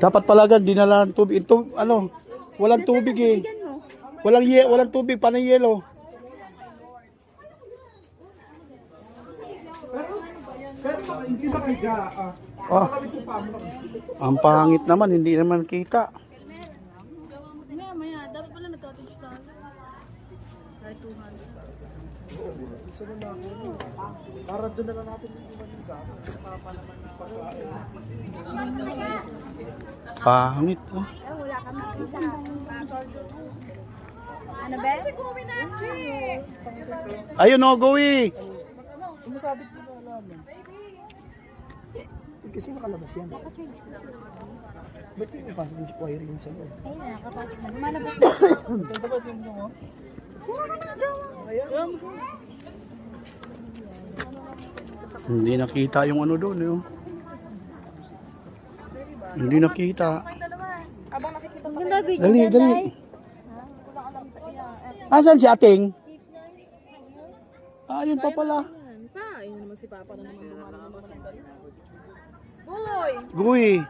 Dapat palagan, dinala ng tubig. Ito, ano, walang tubig eh. Walang tubig, paano yelo? Hindi ba kaya? Oh, ang pangit naman, hindi naman kita. Maya, dapat pala nagka-touch tayo. Kahit 200. Para doon na lang natin yung manika. Pangit, oh. Wala ka makita. Ano ba? Si Kuminachi! Ayun, oh, Goy. Sumasabit ko na alaman. Kasi nakalabas yan. Ba't yung napasok yung wiring sa loob? Ay, nakapasok na. Lumalabas na. Tapos yung mo. Hindi nakita yung ano doon, eh. Oh. Hindi nakita. Ang ganda video Dali, niya, dali. Day. Asan si Ating? Ah, yun pa pala. Pa, yun naman si Papa na naman lumalabas ng ganun. Boy! Goy.